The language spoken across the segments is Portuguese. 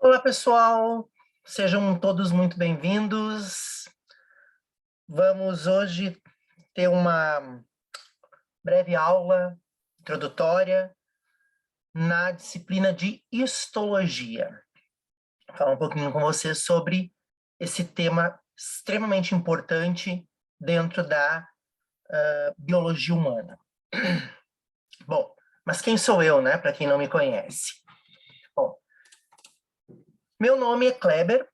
Olá, pessoal! Sejam todos muito bem-vindos. Vamos hoje ter uma breve aula introdutória na disciplina de histologia. Vou falar um pouquinho com vocês sobre esse tema extremamente importante dentro da biologia humana. Bom, mas quem sou eu, né? Para quem não me conhece. Bom, meu nome é Kleber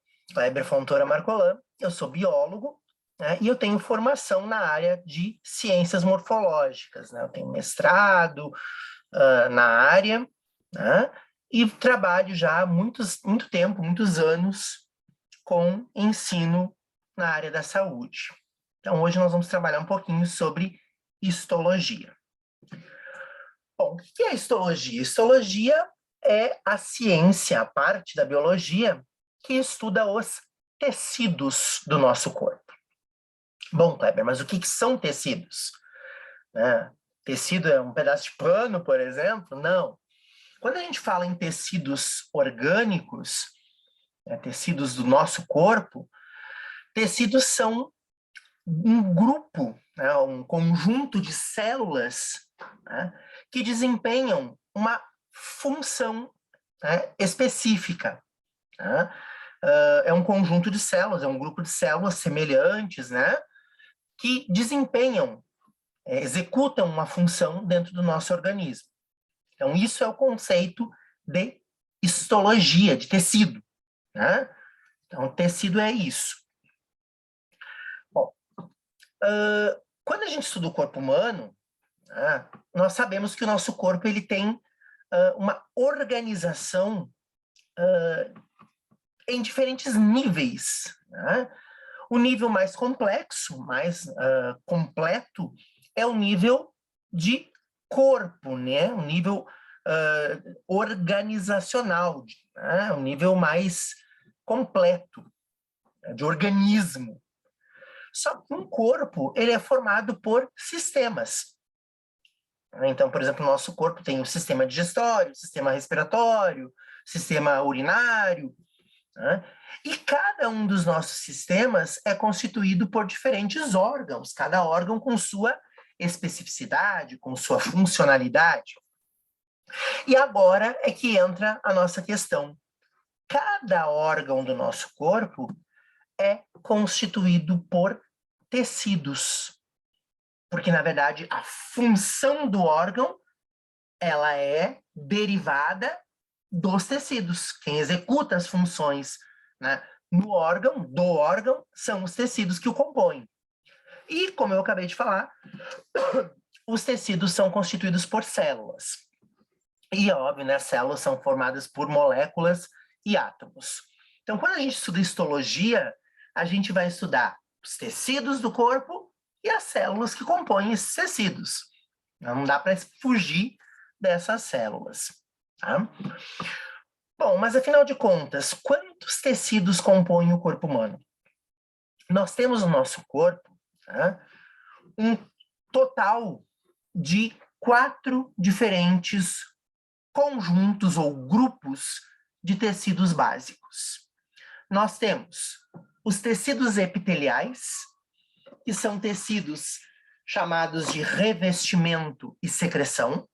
Fontoura Marcolan, eu sou biólogo, né, e eu tenho formação na área de ciências morfológicas, né, eu tenho mestrado na área, né, e trabalho já há muito tempo, muitos anos, com ensino na área da saúde. Então, hoje nós vamos trabalhar um pouquinho sobre histologia. Bom, o que é histologia? Histologia é a ciência, a parte da biologia que estuda os tecidos do nosso corpo. Bom, Kleber, mas o que são tecidos? Tecido é um pedaço de pano, por exemplo? Não. Quando a gente fala em tecidos orgânicos, tecidos do nosso corpo, tecidos são um grupo, um conjunto de células, que desempenham uma função específica. É um conjunto de células, é um grupo de células semelhantes, que desempenham, executam uma função dentro do nosso organismo. Então, isso é o conceito de histologia, de tecido. Então, tecido é isso. Bom, quando a gente estuda o corpo humano, nós sabemos que o nosso corpo ele tem uma organização em diferentes níveis. O nível mais complexo, mais completo, é o nível de corpo, né? O nível organizacional, o nível mais completo, de organismo. Só que um corpo ele é formado por sistemas. Então, por exemplo, o nosso corpo tem o sistema digestório, o sistema respiratório, sistema urinário, e cada um dos nossos sistemas é constituído por diferentes órgãos, cada órgão com sua especificidade, com sua funcionalidade. E agora é que entra a nossa questão. Cada órgão do nosso corpo é constituído por tecidos. Porque, na verdade, a função do órgão ela é derivada dos tecidos. Quem executa as funções do órgão, são os tecidos que o compõem. E, como eu acabei de falar, os tecidos são constituídos por células. E, óbvio, as células são formadas por moléculas e átomos. Então, quando a gente estuda histologia, a gente vai estudar os tecidos do corpo e as células que compõem esses tecidos. Não dá para fugir dessas células. Bom, mas afinal de contas, quantos tecidos compõem o corpo humano? Nós temos no nosso corpo um total de 4 diferentes conjuntos ou grupos de tecidos básicos. Nós temos os tecidos epiteliais, que são tecidos chamados de revestimento e secreção.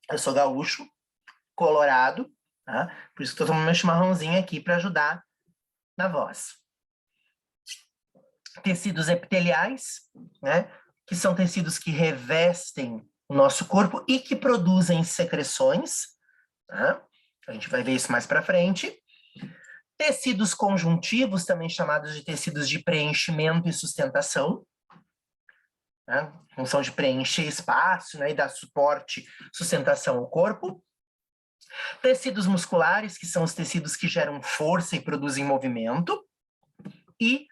Eu sou gaúcho, colorado, por isso que estou tomando meu chimarrãozinho aqui para ajudar na voz. Tecidos epiteliais, que são tecidos que revestem o nosso corpo e que produzem secreções. A gente vai ver isso mais para frente. Tecidos conjuntivos, também chamados de tecidos de preenchimento e sustentação. Função de preencher espaço e dar suporte, sustentação ao corpo. Tecidos musculares, que são os tecidos que geram força e produzem movimento. E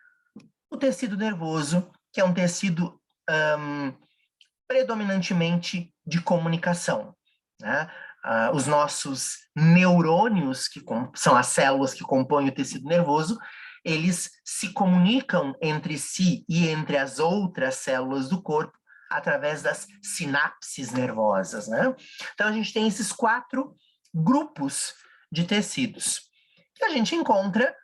o tecido nervoso, que é um tecido predominantemente de comunicação. Os nossos neurônios, que são as células que compõem o tecido nervoso, eles se comunicam entre si e entre as outras células do corpo através das sinapses nervosas. Então, a gente tem esses 4 grupos de tecidos que a gente encontra,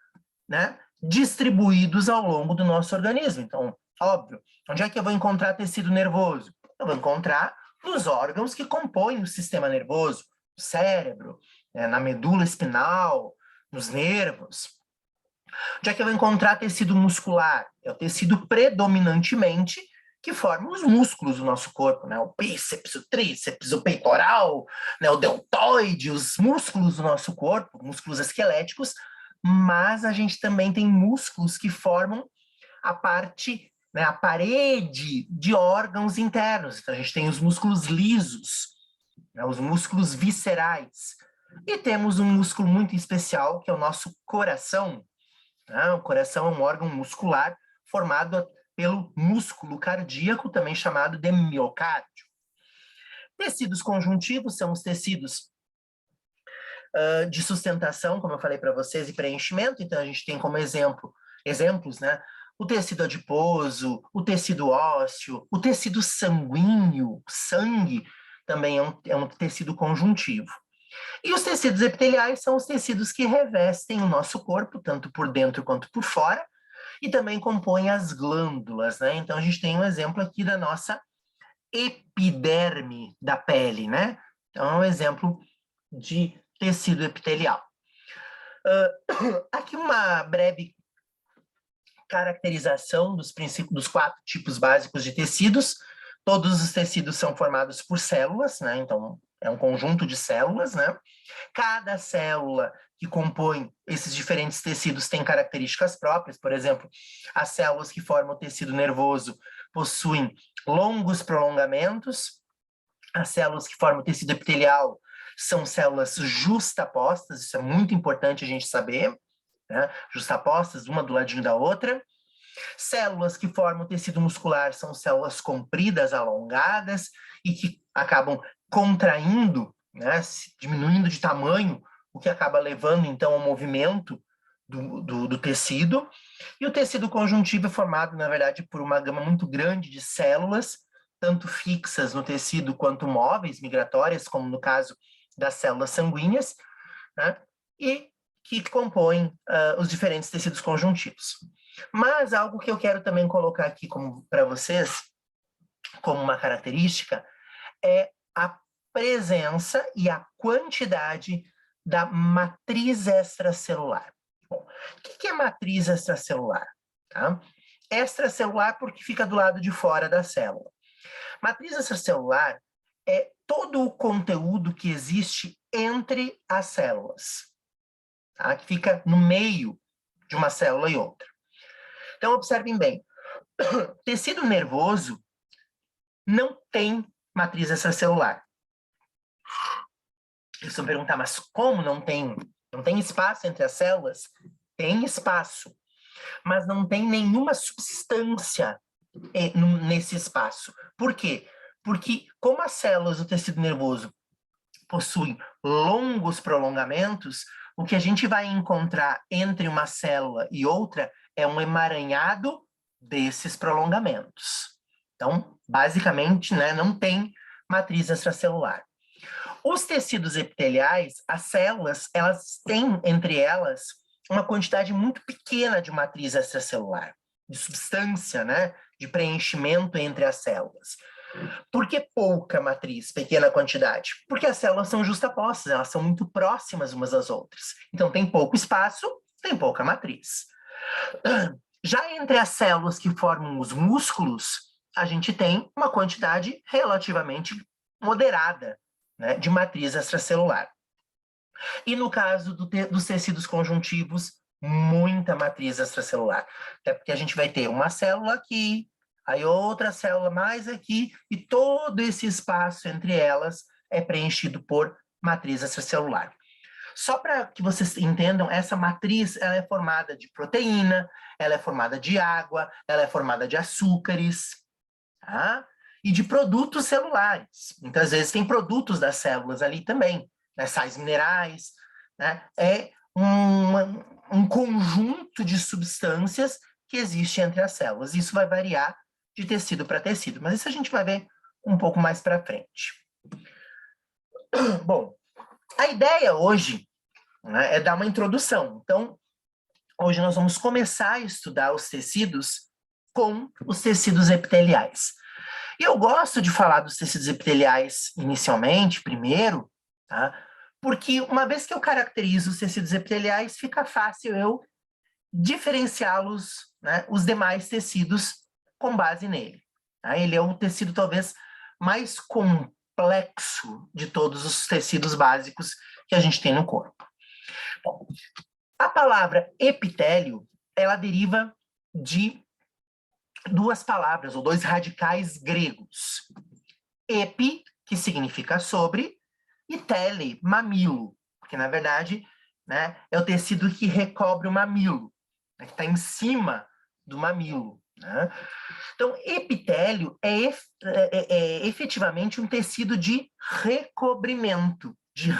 né, distribuídos ao longo do nosso organismo. Então, óbvio, onde é que eu vou encontrar tecido nervoso? Eu vou encontrar nos órgãos que compõem o sistema nervoso, no cérebro, né, na medula espinal, nos nervos. Onde é que eu vou encontrar tecido muscular? É o tecido predominantemente que forma os músculos do nosso corpo, né? O bíceps, o tríceps, o peitoral, né? O deltoide, os músculos do nosso corpo, músculos esqueléticos, mas a gente também tem músculos que formam a parte, né, a parede de órgãos internos. Então, a gente tem os músculos lisos, né, os músculos viscerais. E temos um músculo muito especial, que é o nosso coração. Né? O coração é um órgão muscular formado pelo músculo cardíaco, também chamado de miocárdio. Tecidos conjuntivos são os tecidos de sustentação, como eu falei para vocês, e preenchimento. Então, a gente tem como exemplos, né? O tecido adiposo, o tecido ósseo, o tecido sanguíneo, sangue, também é um tecido conjuntivo. E os tecidos epiteliais são os tecidos que revestem o nosso corpo, tanto por dentro quanto por fora, e também compõem as glândulas, né? Então, a gente tem um exemplo aqui da nossa epiderme da pele, né? Então, é um exemplo de tecido epitelial. Aqui uma breve caracterização dos 4 tipos básicos de tecidos. Todos os tecidos são formados por células, né? Então, é um conjunto de células, né? Cada célula que compõe esses diferentes tecidos tem características próprias. Por exemplo, as células que formam o tecido nervoso possuem longos prolongamentos. As células que formam o tecido epitelial são células justapostas, isso é muito importante a gente saber, né? Justapostas, uma do ladinho da outra. Células que formam o tecido muscular são células compridas, alongadas, e que acabam contraindo, né? Diminuindo de tamanho, o que acaba levando, então, ao movimento do tecido. E o tecido conjuntivo é formado, na verdade, por uma gama muito grande de células, tanto fixas no tecido quanto móveis, migratórias, como no caso das células sanguíneas, né? E que compõem os diferentes tecidos conjuntivos. Mas algo que eu quero também colocar aqui para vocês, como uma característica, é a presença e a quantidade da matriz extracelular. Bom, o que é matriz extracelular? Tá? Extracelular porque fica do lado de fora da célula. Matriz extracelular é todo o conteúdo que existe entre as células, tá? Que fica no meio de uma célula e outra. Então, observem bem, tecido nervoso não tem matriz extracelular. Eles vão perguntar, mas como não tem? Não tem espaço entre as células? Tem espaço, mas não tem nenhuma substância nesse espaço. Por quê? Porque como as células do tecido nervoso possuem longos prolongamentos, o que a gente vai encontrar entre uma célula e outra é um emaranhado desses prolongamentos. Então, basicamente, né, não tem matriz extracelular. Os tecidos epiteliais, as células, elas têm entre elas uma quantidade muito pequena de matriz extracelular, de substância, né, de preenchimento entre as células. Por que pouca matriz, pequena quantidade? Porque as células são justapostas, elas são muito próximas umas das outras. Então, tem pouco espaço, tem pouca matriz. Já entre as células que formam os músculos, a gente tem uma quantidade relativamente moderada, né, de matriz extracelular. E no caso dos tecidos conjuntivos, muita matriz extracelular. Até porque a gente vai ter uma célula aqui, aí outra célula mais aqui, e todo esse espaço entre elas é preenchido por matriz extracelular. Só para que vocês entendam, essa matriz ela é formada de proteína, ela é formada de água, ela é formada de açúcares, tá? E de produtos celulares. Muitas vezes tem produtos das células ali também, né? Sais minerais, né? É um conjunto de substâncias que existe entre as células. Isso vai variar de tecido para tecido, mas isso a gente vai ver um pouco mais para frente. Bom, a ideia hoje, né? É dar uma introdução. Então, hoje nós vamos começar a estudar os tecidos com os tecidos epiteliais. E eu gosto de falar dos tecidos epiteliais inicialmente, primeiro, tá? Porque uma vez que eu caracterizo os tecidos epiteliais, fica fácil eu diferenciá-los, né, os demais tecidos com base nele. Tá? Ele é o tecido talvez mais complexo de todos os tecidos básicos que a gente tem no corpo. Bom, a palavra epitélio, ela deriva de duas palavras, ou dois radicais gregos. Epi, que significa sobre, e tele, mamilo, porque na verdade, né, é o tecido que recobre o mamilo, né, que está em cima do mamilo. Né? Então, epitélio é efetivamente um tecido de recobrimento, de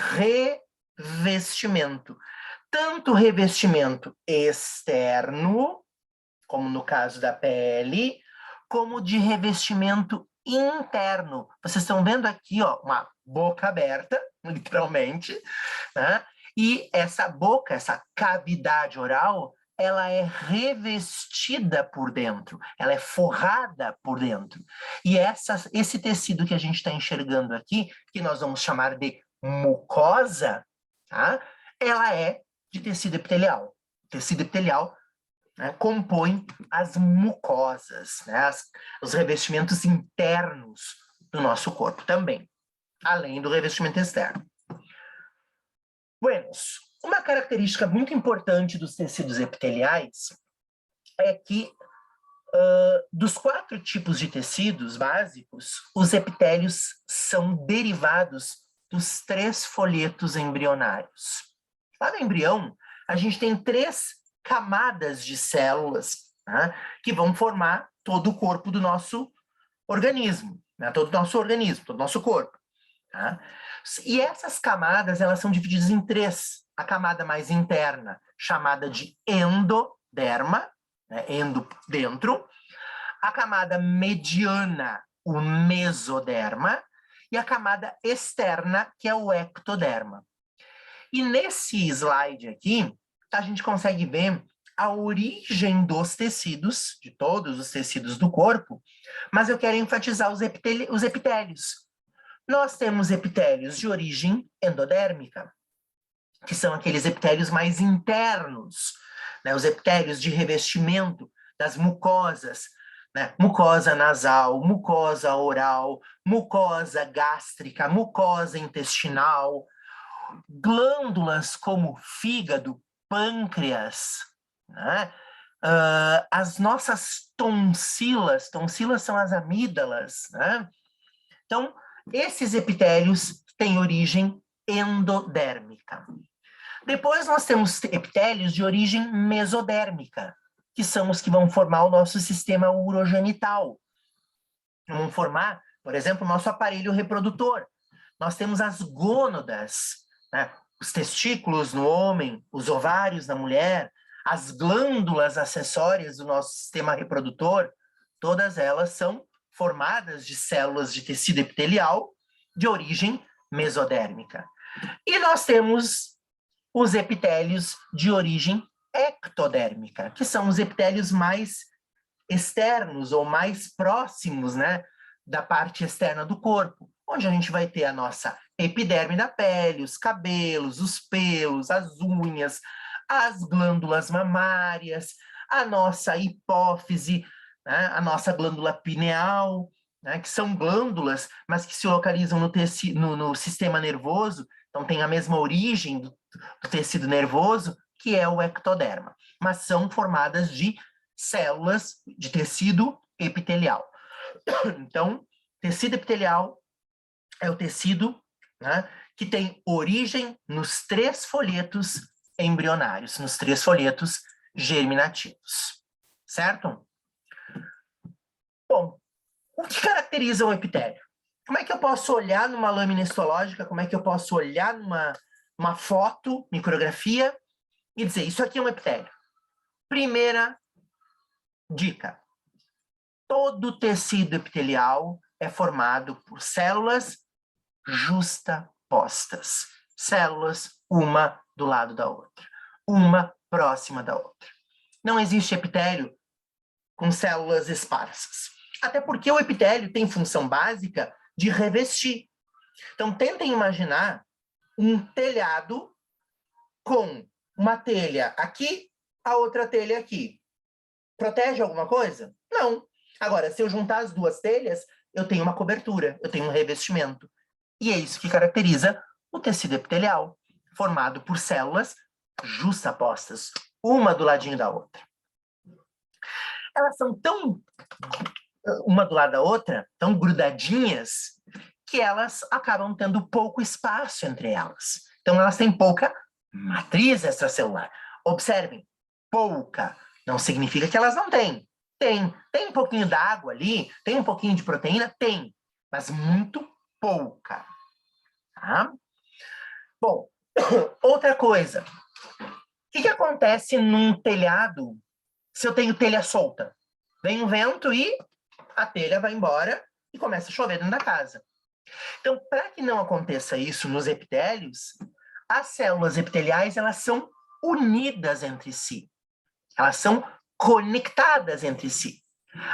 revestimento. Tanto revestimento externo, como no caso da pele, como de revestimento interno. Vocês estão vendo aqui, ó, uma boca aberta, literalmente, né? E essa boca, essa cavidade oral, ela é revestida por dentro, ela é forrada por dentro. E esse tecido que a gente está enxergando aqui, que nós vamos chamar de mucosa, tá? Ela é de tecido epitelial. O tecido epitelial, né, compõe as mucosas, né, os revestimentos internos do nosso corpo também, além do revestimento externo. Buenos, uma característica muito importante dos tecidos epiteliais é que dos 4 tipos de tecidos básicos, os epitélios são derivados dos 3 folhetos embrionários. Lá no embrião, a gente tem 3 camadas de células, né, que vão formar todo o corpo do nosso organismo, né, todo o nosso corpo. Tá? E essas camadas, elas são divididas em 3. A camada mais interna, chamada de endoderma, né, endo, dentro. A camada mediana, o mesoderma. E a camada externa, que é o ectoderma. E nesse slide aqui, a gente consegue ver a origem dos tecidos, de todos os tecidos do corpo, mas eu quero enfatizar os epitélios. Nós temos epitélios de origem endodérmica, que são aqueles epitélios mais internos, né? Os epitélios de revestimento das mucosas, né? Mucosa nasal, mucosa oral, mucosa gástrica, mucosa intestinal, glândulas como fígado, pâncreas, né? As nossas tonsilas são as amígdalas, né? Então, esses epitélios têm origem endodérmica. Depois nós temos epitélios de origem mesodérmica, que são os que vão formar o nosso sistema urogenital. Vão formar, por exemplo, o nosso aparelho reprodutor. Nós temos as gônadas, né? Os testículos no homem, os ovários na mulher, as glândulas acessórias do nosso sistema reprodutor, todas elas são formadas de células de tecido epitelial de origem mesodérmica. E nós temos os epitélios de origem ectodérmica, que são os epitélios mais externos ou mais próximos, né, da parte externa do corpo, onde a gente vai ter a nossa epiderme da pele, os cabelos, os pelos, as unhas, as glândulas mamárias, a nossa hipófise, né, a nossa glândula pineal, né, que são glândulas, mas que se localizam no sistema nervoso, então tem a mesma origem do tecido nervoso, que é o ectoderma, mas são formadas de células de tecido epitelial. Então, tecido epitelial é o tecido, né, que tem origem nos 3 folhetos embrionários, nos 3 folhetos germinativos. Certo? Bom, o que caracteriza o epitélio? Como é que eu posso olhar numa lâmina histológica, como é que eu posso olhar numa foto, micrografia, e dizer, isso aqui é um epitélio? Primeira dica: todo tecido epitelial é formado por células justapostas. Células uma do lado da outra, uma próxima da outra. Não existe epitélio com células esparsas. Até porque o epitélio tem função básica de revestir. Então, tentem imaginar um telhado com uma telha aqui, a outra telha aqui. Protege alguma coisa? Não. Agora, se eu juntar as duas telhas, eu tenho uma cobertura, eu tenho um revestimento. E é isso que caracteriza o tecido epitelial, formado por células justapostas, uma do ladinho da outra. Elas são tão, uma do lado da outra, tão grudadinhas, que elas acabam tendo pouco espaço entre elas. Então, elas têm pouca matriz extracelular. Observem, pouca não significa que elas não têm. Tem um pouquinho d'água ali, tem um pouquinho de proteína? Tem, mas muito pouca. Tá? Bom, outra coisa. O que acontece num telhado se eu tenho telha solta? Vem um vento e a telha vai embora e começa a chover dentro da casa. Então, para que não aconteça isso nos epitélios, as células epiteliais elas são unidas entre si. Elas são conectadas entre si,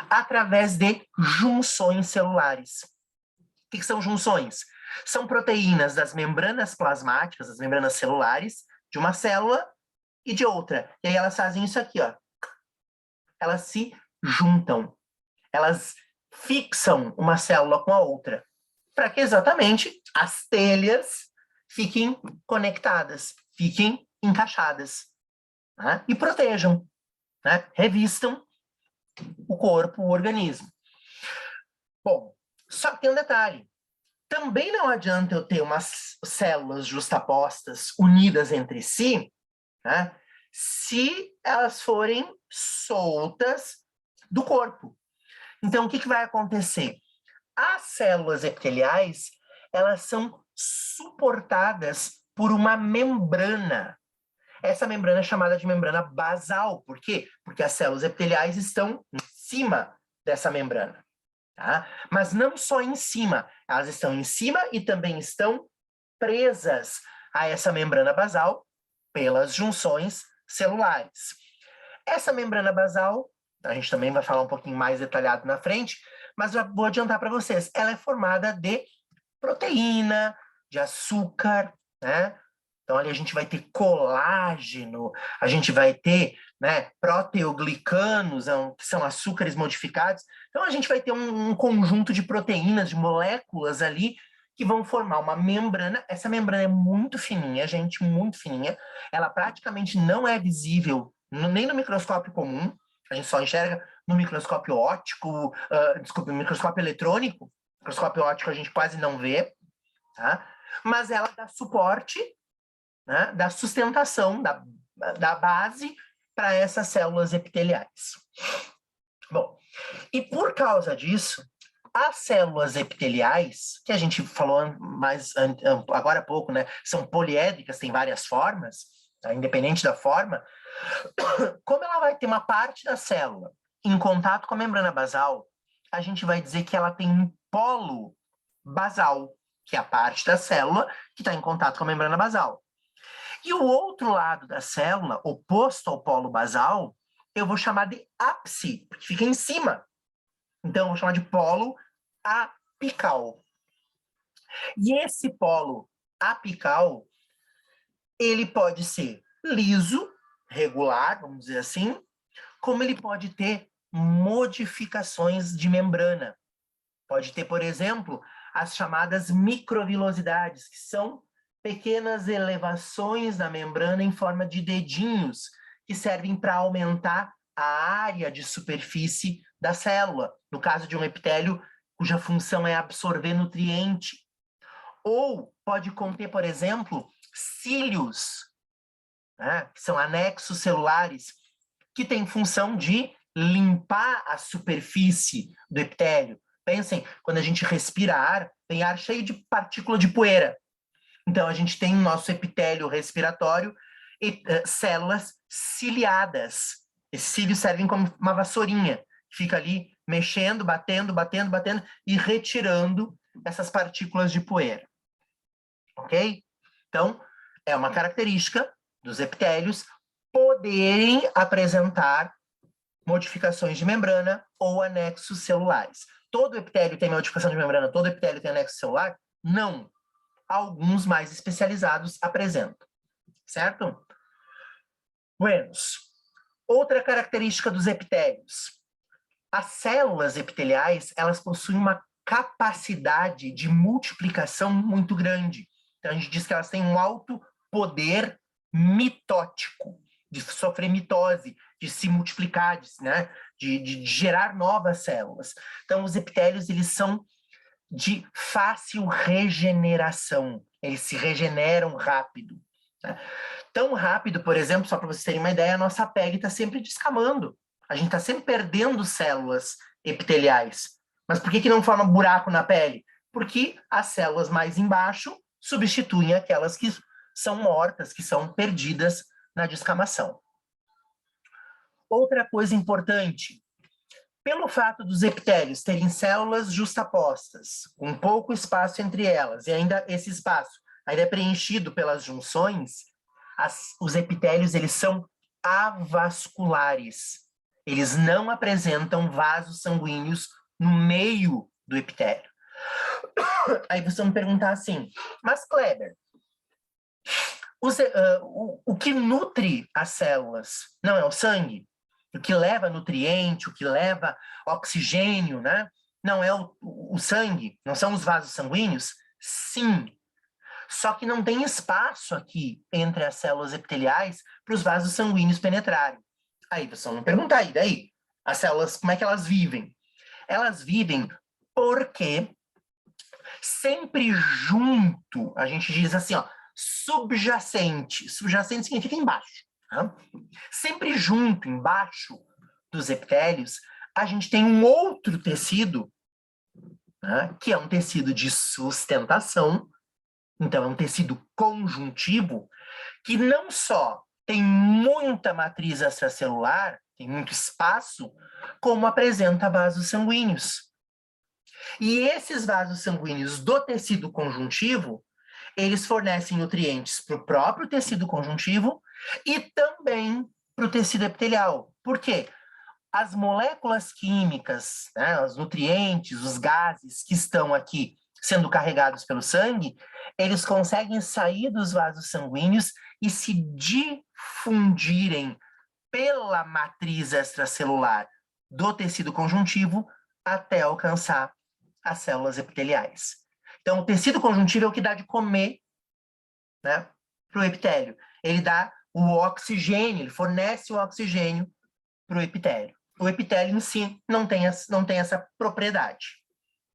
através de junções celulares. O que são junções? São proteínas das membranas plasmáticas, das membranas celulares, de uma célula e de outra. E aí elas fazem isso aqui, ó. Elas se juntam. Elas fixam uma célula com a outra. Para que exatamente as telhas fiquem conectadas, fiquem encaixadas, né? E protejam, né? Revistam o corpo, o organismo. Bom, só que tem um detalhe. Também não adianta eu ter umas células justapostas, unidas entre si, né? Se elas forem soltas do corpo. Então, o que vai acontecer? As células epiteliais, elas são suportadas por uma membrana. Essa membrana é chamada de membrana basal. Por quê? Porque as células epiteliais estão em cima dessa membrana. Tá? Mas não só em cima, elas estão em cima e também estão presas a essa membrana basal pelas junções celulares. Essa membrana basal, a gente também vai falar um pouquinho mais detalhado na frente, mas já vou adiantar para vocês, ela é formada de proteína, de açúcar, né? Então, ali a gente vai ter colágeno, a gente vai ter, né, proteoglicanos, que são açúcares modificados. Então, a gente vai ter um conjunto de proteínas, de moléculas ali, que vão formar uma membrana. Essa membrana é muito fininha, gente, muito fininha. Ela praticamente não é visível nem no microscópio comum. A gente só enxerga no microscópio óptico, no microscópio eletrônico. Microscópio óptico a gente quase não vê, tá? Mas ela dá suporte, né, da sustentação, da base para essas células epiteliais. Bom, e por causa disso, as células epiteliais, que a gente falou mais agora há pouco, né, são poliédricas, tem várias formas, tá, independente da forma, como ela vai ter uma parte da célula em contato com a membrana basal, a gente vai dizer que ela tem um polo basal, que é a parte da célula que está em contato com a membrana basal. E o outro lado da célula, oposto ao polo basal, eu vou chamar de ápice, porque fica em cima. Então, eu vou chamar de polo apical. E esse polo apical, ele pode ser liso, regular, vamos dizer assim, como ele pode ter modificações de membrana. Pode ter, por exemplo, as chamadas microvilosidades, que são pequenas elevações da membrana em forma de dedinhos, que servem para aumentar a área de superfície da célula, no caso de um epitélio cuja função é absorver nutriente. Ou pode conter, por exemplo, cílios, né, que são anexos celulares, que têm função de limpar a superfície do epitélio. Pensem, quando a gente respira ar, tem ar cheio de partícula de poeira. Então, a gente tem no nosso epitélio respiratório células ciliadas. Esses cílios servem como uma vassourinha, que fica ali mexendo, batendo e retirando essas partículas de poeira. Ok? Então, É uma característica dos epitélios poderem apresentar modificações de membrana ou anexos celulares. Todo epitélio tem modificação de membrana, todo epitélio tem anexo celular? Não. Alguns mais especializados apresentam, certo? Buenos. Outra característica dos epitélios. As células epiteliais, elas possuem uma capacidade de multiplicação muito grande. Então, a gente diz que elas têm um alto poder mitótico, de sofrer mitose, de se multiplicar, de gerar novas células. Então, os epitélios, eles são de fácil regeneração. Eles se regeneram rápido. Né? Tão rápido, por exemplo, só para vocês terem uma ideia, a nossa pele está sempre descamando. A gente está sempre perdendo células epiteliais. Mas por que não forma buraco na pele? Porque as células mais embaixo substituem aquelas que são mortas, que são perdidas na descamação. Outra coisa importante, pelo fato dos epitélios terem células justapostas, com pouco espaço entre elas, e ainda esse espaço ainda é preenchido pelas junções, os epitélios eles são avasculares. Eles não apresentam vasos sanguíneos no meio do epitélio. Aí vocês vão me perguntar assim, mas Kleber, o que nutre as células não é o sangue? O que leva nutriente, o que leva oxigênio, né? Não é o sangue, não são os vasos sanguíneos? Sim. Só que não tem espaço aqui entre as células epiteliais para os vasos sanguíneos penetrarem. Aí vocês vão me perguntar, e daí? As células, como é que elas vivem? Elas vivem porque sempre junto, a gente diz assim, ó, subjacente. Subjacente significa embaixo. Tá? Sempre junto, embaixo dos epitélios, a gente tem um outro tecido, né, que é um tecido de sustentação. Então, é um tecido conjuntivo que não só tem muita matriz extracelular, tem muito espaço, como apresenta vasos sanguíneos. E esses vasos sanguíneos do tecido conjuntivo, eles fornecem nutrientes para o próprio tecido conjuntivo e também para o tecido epitelial. Por quê? As moléculas químicas, né, os nutrientes, os gases que estão aqui sendo carregados pelo sangue, eles conseguem sair dos vasos sanguíneos e se difundirem pela matriz extracelular do tecido conjuntivo até alcançar as células epiteliais. Então, o tecido conjuntivo é o que dá de comer, né, para o epitélio. Ele dá o oxigênio, ele fornece o oxigênio para o epitélio. O epitélio em si não tem essa propriedade.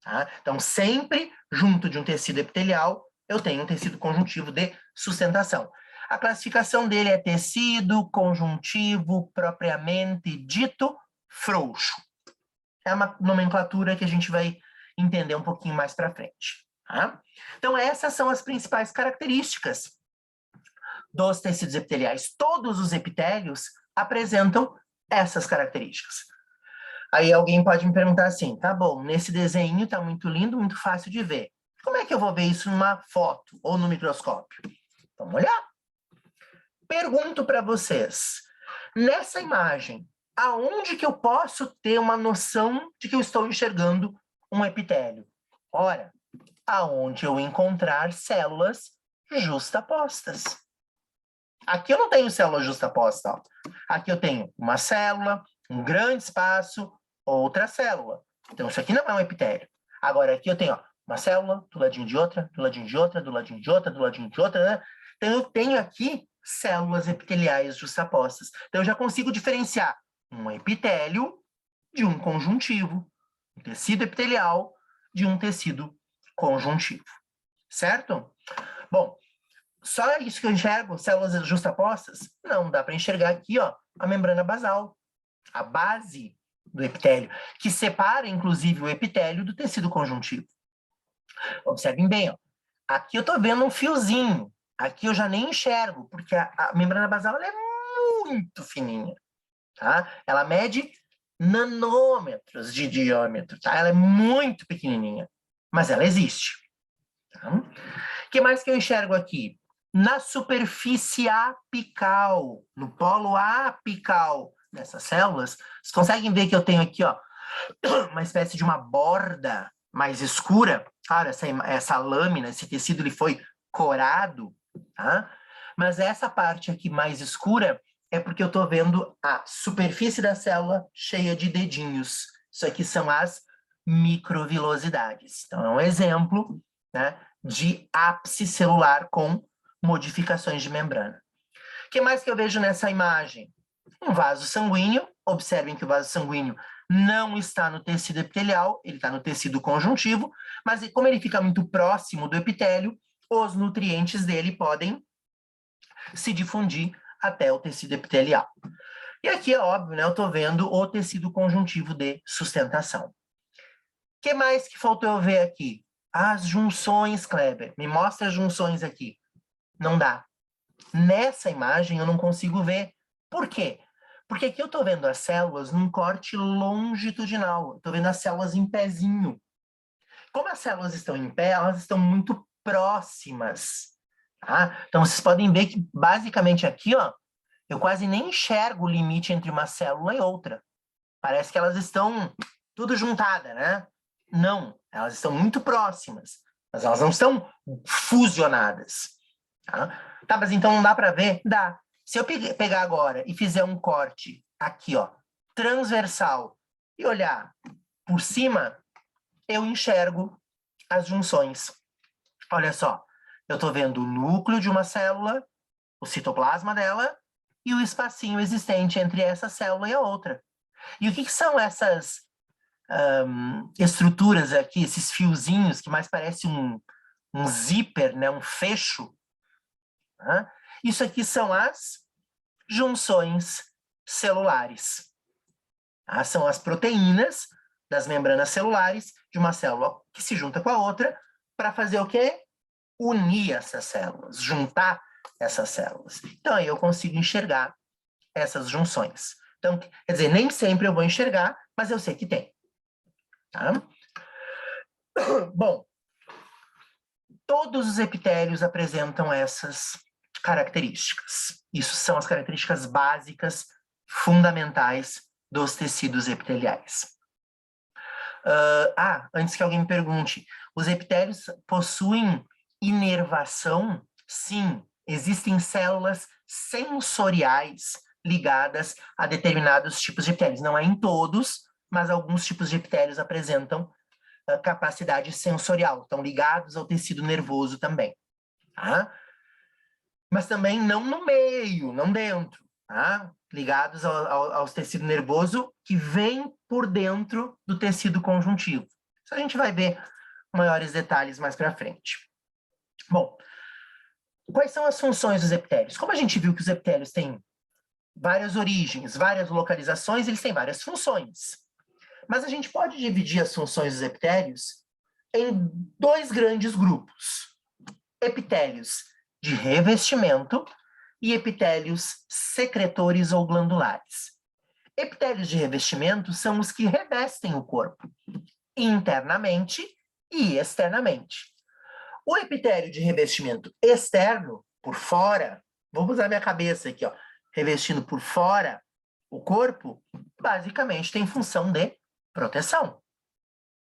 Tá? Então, sempre junto de um tecido epitelial, eu tenho um tecido conjuntivo de sustentação. A classificação dele é tecido conjuntivo propriamente dito frouxo. É uma nomenclatura que a gente vai entender um pouquinho mais para frente. Tá? Então, essas são as principais características dos tecidos epiteliais. Todos os epitélios apresentam essas características. Aí alguém pode me perguntar assim, tá bom, nesse desenho tá muito lindo, muito fácil de ver. Como é que eu vou ver isso numa foto ou no microscópio? Vamos olhar. Pergunto para vocês, nessa imagem, aonde que eu posso ter uma noção de que eu estou enxergando um epitélio? Ora, aonde eu encontrar células justapostas. Aqui eu não tenho célula justaposta. Ó. Aqui eu tenho uma célula, um grande espaço, outra célula. Então, isso aqui não é um epitélio. Agora, aqui eu tenho ó, uma célula, do ladinho de outra, do ladinho de outra, do ladinho de outra, do ladinho de outra. Né? Então, eu tenho aqui células epiteliais justapostas. Então, eu já consigo diferenciar um epitélio de um conjuntivo, um tecido epitelial de um tecido conjuntivo. Certo? Bom, só isso que eu enxergo, células justapostas? Não, dá para enxergar aqui ó, a membrana basal, a base do epitélio, que separa, inclusive, o epitélio do tecido conjuntivo. Observem bem, ó. Aqui eu estou vendo um fiozinho, aqui eu já nem enxergo, porque a membrana basal ela é muito fininha, tá? Ela mede nanômetros de diâmetro, tá? Ela é muito pequenininha, mas ela existe. Tá? O que mais que eu enxergo aqui? Na superfície apical, no polo apical dessas células, vocês conseguem ver que eu tenho aqui, ó, uma espécie de uma borda mais escura. Claro, essa lâmina, esse tecido, ele foi corado, tá? Mas essa parte aqui mais escura é porque eu estou vendo a superfície da célula cheia de dedinhos. Isso aqui são as microvilosidades. Então, é um exemplo, né, de ápice celular com modificações de membrana. O que mais que eu vejo nessa imagem? Um vaso sanguíneo. Observem que o vaso sanguíneo não está no tecido epitelial, ele está no tecido conjuntivo, mas como ele fica muito próximo do epitélio, os nutrientes dele podem se difundir até o tecido epitelial. E aqui é óbvio, né? Eu estou vendo o tecido conjuntivo de sustentação. O que mais que faltou eu ver aqui? As junções, Kleber. Me mostra as junções aqui. Não dá. Nessa imagem eu não consigo ver. Por quê? Porque aqui eu estou vendo as células num corte longitudinal. Estou vendo as células em pezinho. Como as células estão em pé, elas estão muito próximas. Tá? Então, vocês podem ver que, basicamente, aqui, ó, eu quase nem enxergo o limite entre uma célula e outra. Parece que elas estão tudo juntadas, né? Não, elas estão muito próximas, mas elas não estão fusionadas. Tá, mas então não dá para ver? Dá. Se eu pegar agora e fizer um corte aqui, ó, transversal, e olhar por cima, eu enxergo as junções. Olha só, eu estou vendo o núcleo de uma célula, o citoplasma dela, e o espacinho existente entre essa célula e a outra. E o que são essas estruturas aqui, esses fiozinhos que mais parece um zíper, né, um fecho? Tá? Isso aqui são as junções celulares. Tá? São as proteínas das membranas celulares de uma célula que se junta com a outra para fazer o quê? Unir essas células, juntar essas células. Então, aí eu consigo enxergar essas junções. Então, quer dizer, nem sempre eu vou enxergar, mas eu sei que tem. Tá? Bom, todos os epitélios apresentam essas características. Isso são as características básicas, fundamentais dos tecidos epiteliais. Antes que alguém me pergunte, os epitélios possuem inervação? Sim, existem células sensoriais ligadas a determinados tipos de epitélios. Não é em todos, mas alguns tipos de epitélios apresentam capacidade sensorial, estão ligados ao tecido nervoso também. Tá? Mas também não no meio, não dentro. Tá? Ligados ao tecido nervoso que vem por dentro do tecido conjuntivo. Isso a gente vai ver maiores detalhes mais para frente. Bom, quais são as funções dos epitélios? Como a gente viu que os epitélios têm várias origens, várias localizações, eles têm várias funções. Mas a gente pode dividir as funções dos epitélios em dois grandes grupos. Epitélios de revestimento e epitélios secretores ou glandulares. Epitélios de revestimento são os que revestem o corpo, internamente e externamente. O epitélio de revestimento externo, por fora, vou usar minha cabeça aqui, ó, revestindo por fora o corpo, basicamente tem função de proteção.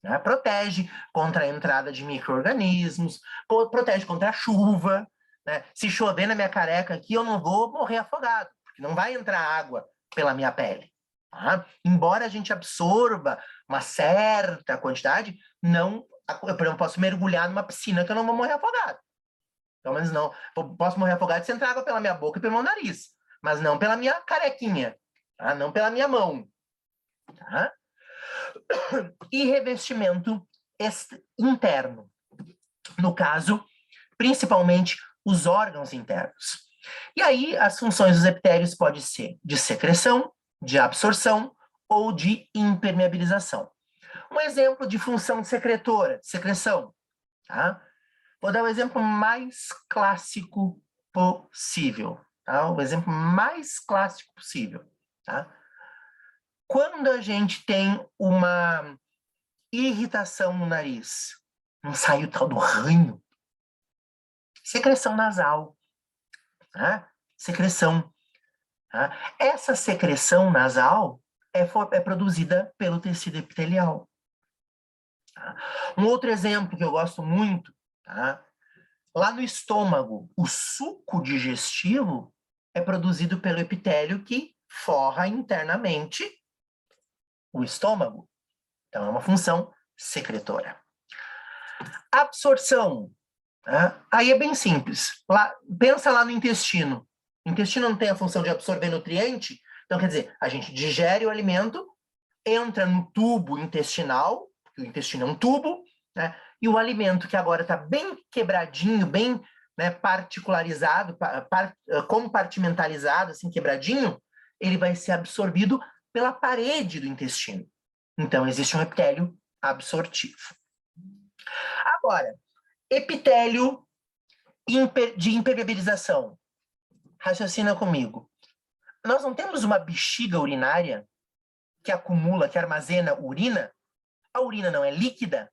Né? Protege contra a entrada de micro-organismos, protege contra a chuva. Né? Se chover na minha careca aqui, eu não vou morrer afogado, porque não vai entrar água pela minha pele. Tá? Embora a gente absorva uma certa quantidade, não, por exemplo, posso mergulhar numa piscina que eu não vou morrer afogado. Pelo menos não. Eu posso morrer afogado se entrar água pela minha boca e pelo meu nariz, mas não pela minha carequinha, tá? Não pela minha mão. Tá? E revestimento interno. No caso, principalmente os órgãos internos. E aí, as funções dos epitélios podem ser de secreção, de absorção ou de impermeabilização. Um exemplo de função secretora, secreção. Tá? Vou dar o exemplo mais clássico possível. Tá? O exemplo mais clássico possível. Tá? Quando a gente tem uma irritação no nariz, não sai o tal do ranho, secreção nasal. Tá? Secreção. Tá? Essa secreção nasal é produzida pelo tecido epitelial. Tá? Um outro exemplo que eu gosto muito, tá? Lá no estômago, o suco digestivo é produzido pelo epitélio que forra internamente o estômago. Então, é uma função secretora. Absorção. Tá? Aí é bem simples. Pensa lá no intestino. O intestino não tem a função de absorver nutriente, então quer dizer, a gente digere o alimento, entra no tubo intestinal, porque o intestino é um tubo, né? E o alimento que agora está bem quebradinho, bem, né, particularizado, compartimentalizado, assim, quebradinho, ele vai ser absorvido pela parede do intestino. Então, existe um epitélio absortivo. Agora, epitélio de impermeabilização. Raciocina comigo. Nós não temos uma bexiga urinária que acumula, que armazena urina? A urina não é líquida?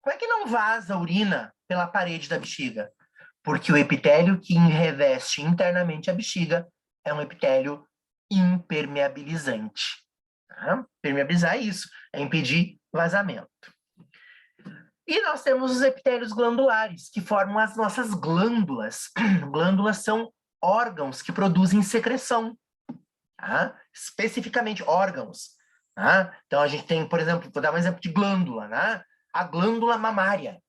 Como é que não vaza a urina pela parede da bexiga? Porque o epitélio que reveste internamente a bexiga é um epitélio impermeabilizante. Tá? Permeabilizar é isso, é impedir vazamento. E nós temos os epitélios glandulares, que formam as nossas glândulas. Glândulas são órgãos que produzem secreção. Tá? Especificamente órgãos. Tá? Então, a gente tem, por exemplo, vou dar um exemplo de glândula. Né? A glândula mamária.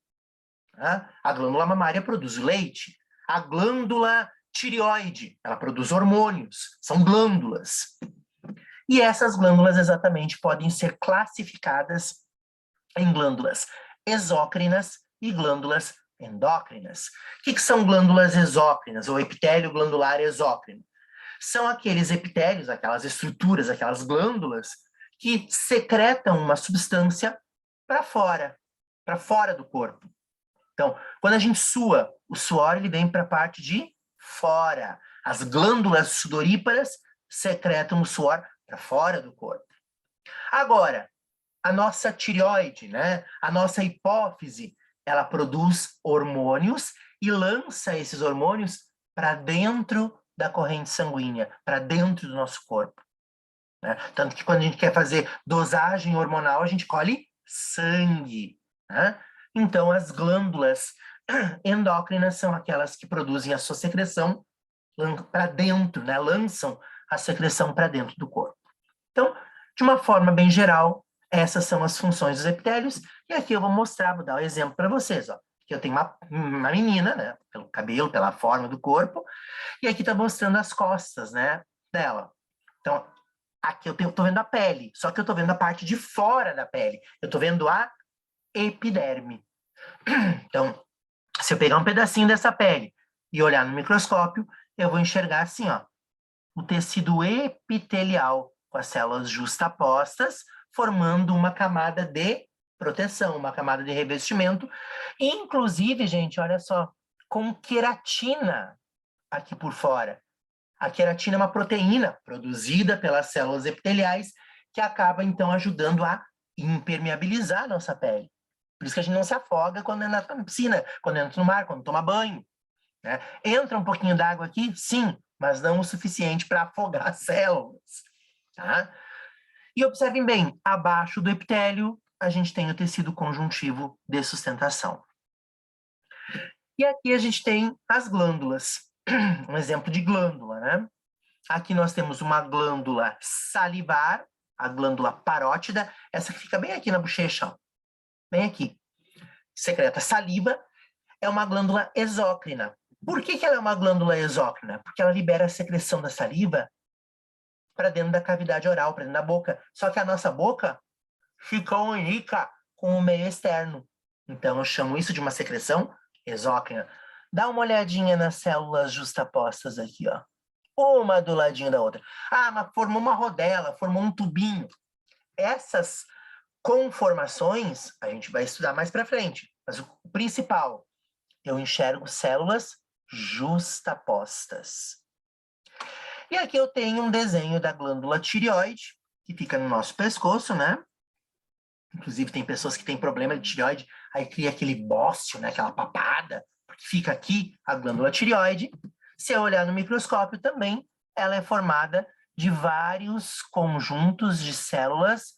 Tá? A glândula mamária produz leite. A glândula tireoide, ela produz hormônios. São glândulas. E essas glândulas, exatamente, podem ser classificadas em glândulas exócrinas e glândulas endócrinas. O que são glândulas exócrinas, ou epitélio glandular exócrino? São aqueles epitélios, aquelas estruturas, aquelas glândulas que secretam uma substância para fora do corpo. Então, quando a gente sua, o suor ele vem para a parte de fora. As glândulas sudoríparas secretam o suor para fora do corpo. Agora, a nossa tireoide, né? A nossa hipófise, ela produz hormônios e lança esses hormônios para dentro da corrente sanguínea, para dentro do nosso corpo. Né? Tanto que quando a gente quer fazer dosagem hormonal, a gente colhe sangue. Né? Então, as glândulas endócrinas são aquelas que produzem a sua secreção para dentro, né? Lançam a secreção para dentro do corpo. Então, de uma forma bem geral, essas são as funções dos epitélios. E aqui eu vou mostrar, vou dar um exemplo para vocês. Ó. Aqui eu tenho uma menina, né? Pelo cabelo, pela forma do corpo. E aqui está mostrando as costas, né? Dela. Então, aqui eu estou vendo a pele. Só que eu estou vendo a parte de fora da pele. Eu estou vendo a epiderme. Então, se eu pegar um pedacinho dessa pele e olhar no microscópio, eu vou enxergar assim, ó, o tecido epitelial com as células justapostas, formando uma camada de proteção, uma camada de revestimento, inclusive, gente, olha só, com queratina aqui por fora. A queratina é uma proteína produzida pelas células epiteliais que acaba, então, ajudando a impermeabilizar a nossa pele. Por isso que a gente não se afoga quando entra na piscina, quando entra no mar, quando toma banho. Né? Entra um pouquinho d'água aqui? Sim, mas não o suficiente para afogar as células. Tá? E observem bem, abaixo do epitélio, a gente tem o tecido conjuntivo de sustentação. E aqui a gente tem as glândulas. Um exemplo de glândula, né? Aqui nós temos uma glândula salivar, a glândula parótida, essa que fica bem aqui na bochecha, ó. Bem aqui. Secreta saliva, é uma glândula exócrina. Por que ela é uma glândula exócrina? Porque ela libera a secreção da saliva para dentro da cavidade oral, para dentro da boca. Só que a nossa boca fica única com o meio externo. Então, eu chamo isso de uma secreção exócrina. Dá uma olhadinha nas células justapostas aqui, ó. Uma do ladinho da outra. Ah, mas formou uma rodela, formou um tubinho. Essas conformações a gente vai estudar mais para frente. Mas o principal, eu enxergo células justapostas. E aqui eu tenho um desenho da glândula tireoide, que fica no nosso pescoço, né? Inclusive tem pessoas que têm problema de tireoide, aí cria aquele bócio, né? Aquela papada, porque fica aqui a glândula tireoide. Se eu olhar no microscópio também, ela é formada de vários conjuntos de células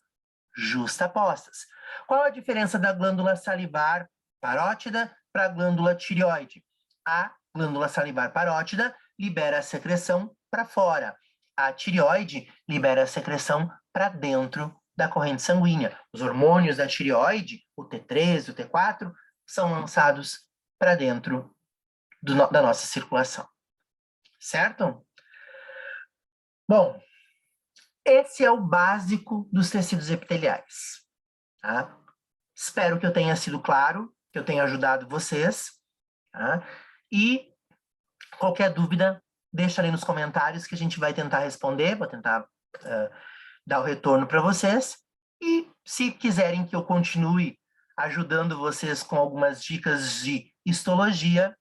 justapostas. Qual a diferença da glândula salivar parótida para a glândula tireoide? A glândula salivar parótida libera a secreção para fora. A tireoide libera a secreção para dentro da corrente sanguínea. Os hormônios da tireoide, o T3, o T4, são lançados para dentro da nossa circulação. Certo? Bom, esse é o básico dos tecidos epiteliais. Tá? Espero que eu tenha sido claro, que eu tenha ajudado vocês. Tá? E qualquer dúvida, deixa ali nos comentários que a gente vai tentar responder, vou tentar dar o retorno para vocês. E se quiserem que eu continue ajudando vocês com algumas dicas de histologia,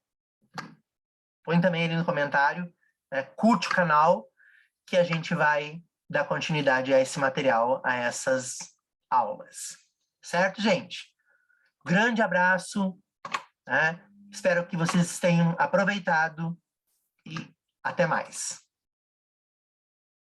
põe também ali no comentário, curte o canal, que a gente vai dar continuidade a esse material, a essas aulas. Certo, gente? Grande abraço, né? Espero que vocês tenham aproveitado e até mais.